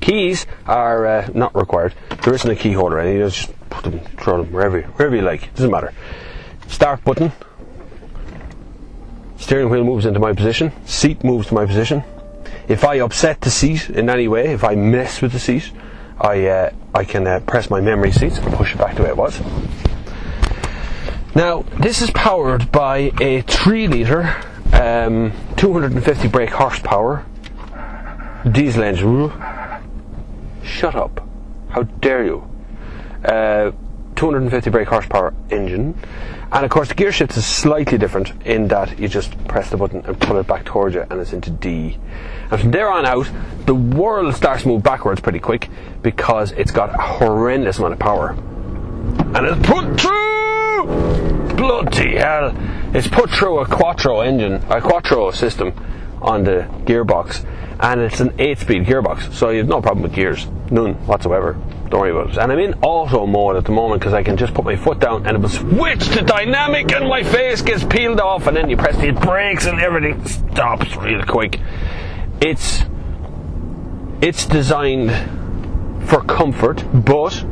Keys are not required. There isn't a key holder, and you just put them, throw them wherever you like. Doesn't matter. Start button. Steering wheel moves into my position. Seat moves to my position. If I upset the seat in any way, if I mess with the seat, I can press my memory seats and push it back the way it was. Now, this is powered by a 3-litre, 250 brake horsepower diesel engine. Shut up. How dare you? 250 brake horsepower engine. And of course the gear shift is slightly different in that you just press the button and pull it back towards you and it's into D. And from there on out, the world starts to move backwards pretty quick because it's got a horrendous amount of power. And it's put through! Bloody hell! It's put through a quattro system on the gearbox. And it's an 8-speed gearbox, so you have no problem with gears. None whatsoever. Don't worry about it. And I'm in auto mode at the moment because I can just put my foot down and it will switch to dynamic and my face gets peeled off, and then you press the brakes and everything stops real quick. It's designed for comfort, but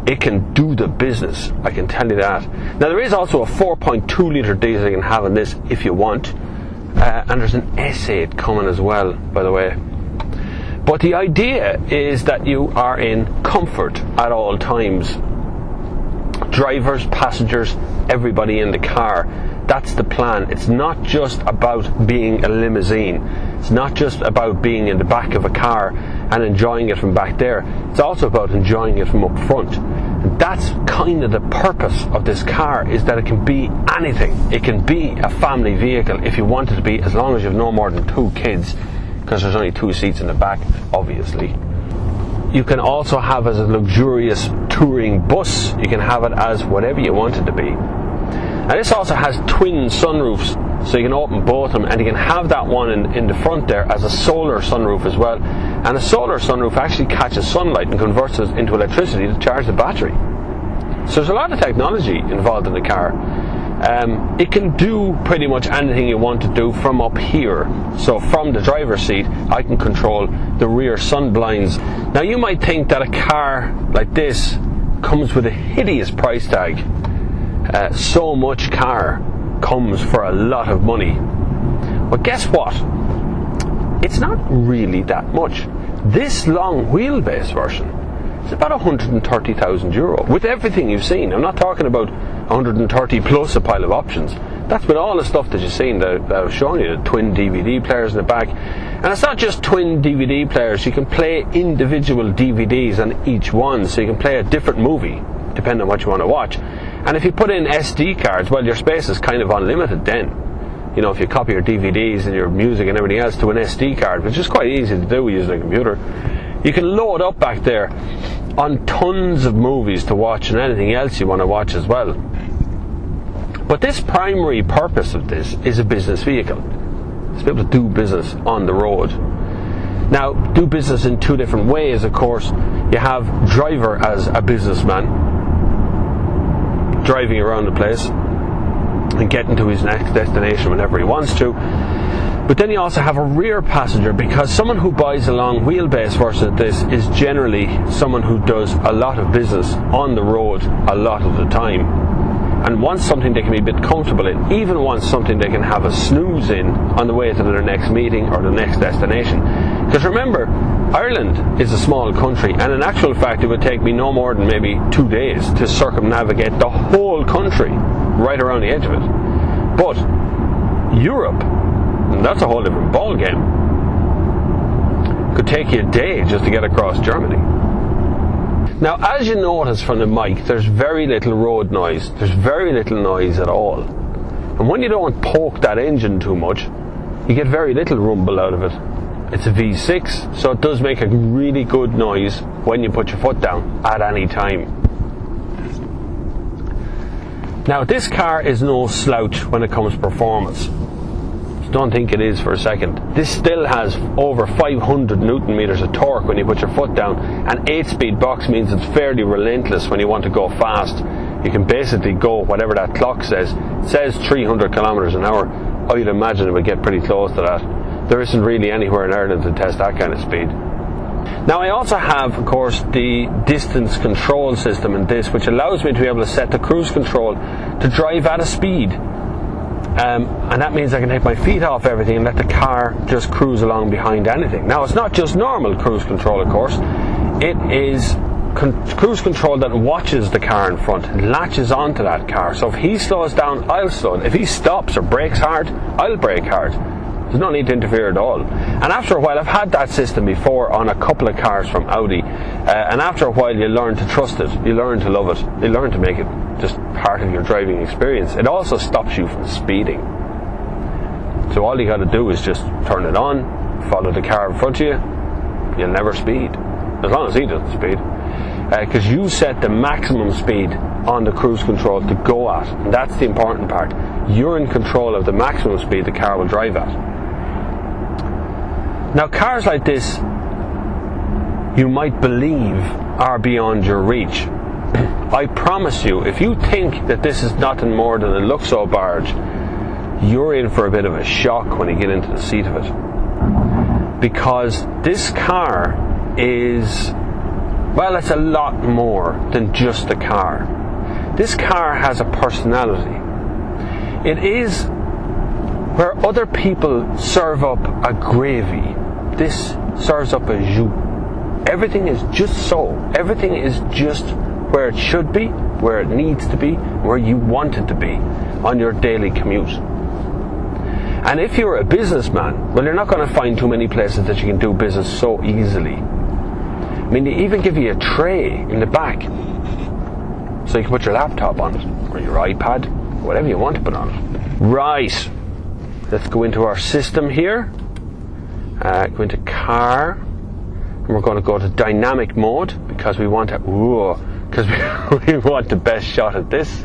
it can do the business, I can tell you that. Now there is also a 4.2 litre diesel you can have in this if you want. And there's an S8 coming as well, by the way. But the idea is that you are in comfort at all times. Drivers, passengers, everybody in the car. That's the plan. It's not just about being a limousine. It's not just about being in the back of a car and enjoying it from back there. It's also about enjoying it from up front. And that's kind of the purpose of this car, is that it can be anything. It can be a family vehicle if you want it to be, as long as you have no more than 2 kids, because there's only 2 seats in the back, obviously. You can also have as a luxurious touring bus. You can have it as whatever you want it to be. And this also has twin sunroofs, so you can open both of them, and you can have that one in the front there as a solar sunroof as well. And a solar sunroof actually catches sunlight and converts it into electricity to charge the battery. So there's a lot of technology involved in the car. It can do pretty much anything you want to do from up here. So from the driver's seat, I can control the rear sun blinds. Now you might think that a car like this comes with a hideous price tag. So much car comes for a lot of money. But guess what? It's not really that much. This long wheelbase version is about €130,000 with everything you've seen. I'm not talking about 130 plus a pile of options. That's with all the stuff that you've seen that I've shown you, the twin DVD players in the back. And it's not just twin DVD players. You can play individual DVDs on each one, so you can play a different movie depending on what you want to watch. And if you put in SD cards, well, your space is kind of unlimited then. You know, if you copy your DVDs and your music and everything else to an SD card, which is quite easy to do using a computer, you can load up back there on tons of movies to watch and anything else you want to watch as well. But this primary purpose of this is a business vehicle. It's to be able to do business on the road. Now, do business in 2 different ways, of course. You have driver as a businessman, driving around the place and getting to his next destination whenever he wants to. But then you also have a rear passenger, because someone who buys a long wheelbase version of this is generally someone who does a lot of business on the road a lot of the time, and wants something they can be a bit comfortable in, even wants something they can have a snooze in on the way to their next meeting or the next destination. Because remember, Ireland is a small country, and in actual fact it would take me no more than maybe 2 days to circumnavigate the whole country right around the edge of it. But Europe, that's a whole different ball game. Could take you a day just to get across Germany. Now, as you notice from the mic, there's very little road noise. There's very little noise at all. And when you don't poke that engine too much, you get very little rumble out of it. It's a V6, so it does make a really good noise when you put your foot down at any time. Now, this car is no slouch when it comes to performance. Don't think it is for a second. This still has over 500 Newton meters of torque when you put your foot down. An 8-speed box means it's fairly relentless when you want to go fast. You can basically go whatever that clock says. It says 300 kilometers an hour. I'd imagine it would get pretty close to that. There isn't really anywhere in Ireland to test that kind of speed. Now I also have, of course, the distance control system in this, which allows me to be able to set the cruise control to drive at a speed. And that means I can take my feet off everything and let the car just cruise along behind anything. Now it's not just normal cruise control, of course. It is cruise control that watches the car in front, latches onto that car. So if he slows down, I'll slow down. If he stops or brakes hard, I'll brake hard. There's no need to interfere at all. And after a while, I've had that system before on a couple of cars from Audi, and after a while you learn to trust it, you learn to love it, you learn to make it just part of your driving experience. It also stops you from speeding. So all you got to do is just turn it on, follow the car in front of you, you'll never speed, as long as he doesn't speed, because you set the maximum speed on the cruise control to go at, and that's the important part. You're in control of the maximum speed the car will drive at. Now cars like this, you might believe, are beyond your reach. I promise you, if you think that this is nothing more than a luxo-barge, you're in for a bit of a shock when you get into the seat of it. Because this car is, well, it's a lot more than just a car. This car has a personality. It is where other people serve up a gravy, this serves up a jus. Everything is just so. Everything is just where it should be, where it needs to be, where you want it to be on your daily commute. And if you're a businessman, well, you're not going to find too many places that you can do business so easily. I mean, they even give you a tray in the back so you can put your laptop on it, or your iPad, whatever you want to put on it. Right, let's go into our system here, go into car, and we're going to go to dynamic mode because we want we want the best shot at this.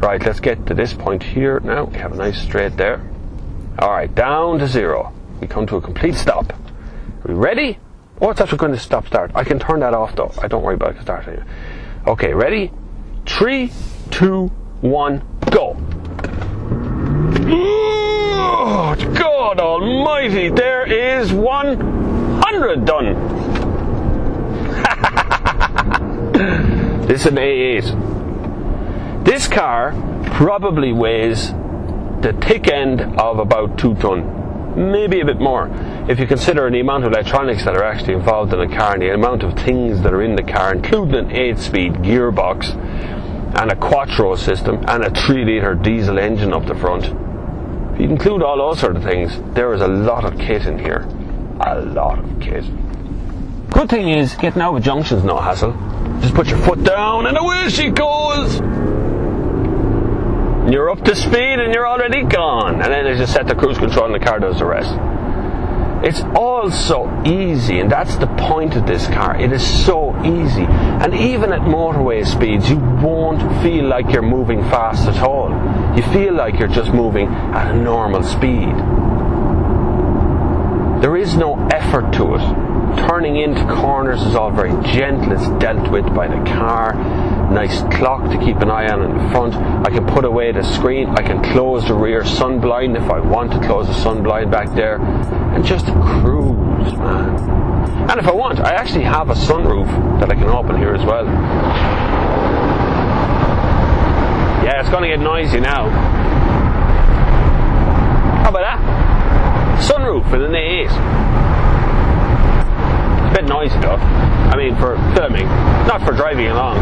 Right, let's get to this point here now. We have a nice straight there. Alright, down to 0. We come to a complete stop. Are we ready? Oh, it's actually going to start. I can turn that off though. I don't worry about it, I can start it. Okay, ready? 3, 2, 1, go! Oh, God almighty, there is 100 done! This is an A8. This car probably weighs the thick end of about 2 ton, maybe a bit more, if you consider the amount of electronics that are actually involved in a car and the amount of things that are in the car, including an 8-speed gearbox and a quattro system and a 3-litre diesel engine up the front. If you include all those sort of things, there is a lot of kit in here. A lot of kit. Good thing is, getting out of junctions no hassle. Just put your foot down and away she goes! You're up to speed and you're already gone. And then they just set the cruise control and the car does the rest. It's all so easy, and that's the point of this car. It is so easy. And even at motorway speeds, you won't feel like you're moving fast at all. You feel like you're just moving at a normal speed. There is no effort to it. Turning into corners is all very gentle. It's dealt with by the car. Nice clock to keep an eye on in the front. I can put away the screen. I can close the rear sun blind if I want to close the sun blind back there. And just cruise, man. And if I want, I actually have a sunroof that I can open here as well. Yeah, it's going to get noisy now. How about that? Sunroof in an A8. It's a bit noisy though. I mean, for filming, not for driving along.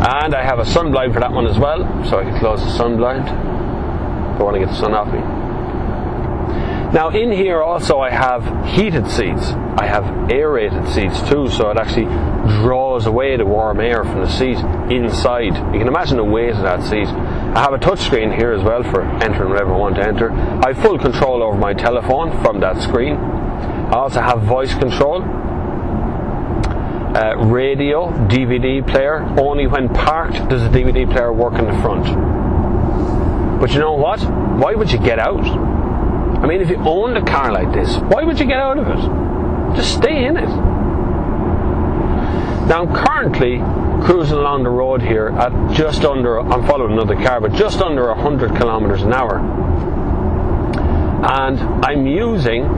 And I have a sun blind for that one as well, so I can close the sun blind. Don't want to get the sun off me. Now in here also I have heated seats. I have aerated seats too, so it actually draws away the warm air from the seat inside. You can imagine the weight of that seat. I have a touchscreen here as well for entering whatever I want to enter. I have full control over my telephone from that screen. I also have voice control, radio, DVD player. Only when parked does the DVD player work in the front. But you know what? Why would you get out? I mean, if you owned a car like this, why would you get out of it? Just stay in it. Now I'm currently cruising along the road here at just under, I'm following another car, but just under 100 kilometers an hour. And I'm using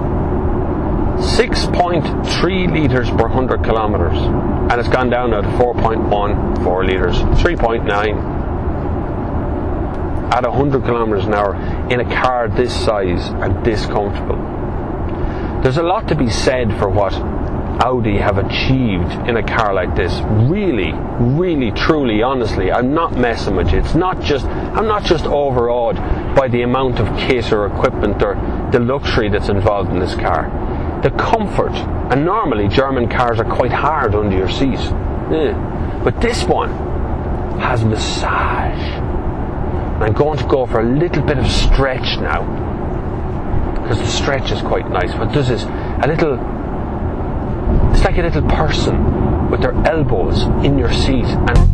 6.3 litres per 100 kilometres, and it's gone down now to 4.1, 4 litres, 3.9 at 100 kilometres an hour in a car this size and this comfortable. There's a lot to be said for what Audi have achieved in a car like this. Really, really, truly, honestly, I'm not messing with you. I'm not just overawed by the amount of kit or equipment or the luxury that's involved in this car. The comfort, and normally German cars are quite hard under your seat, but this one has massage. I'm going to go for a little bit of stretch now, because the stretch is quite nice. What it does is it's like a little person with their elbows in your seat, and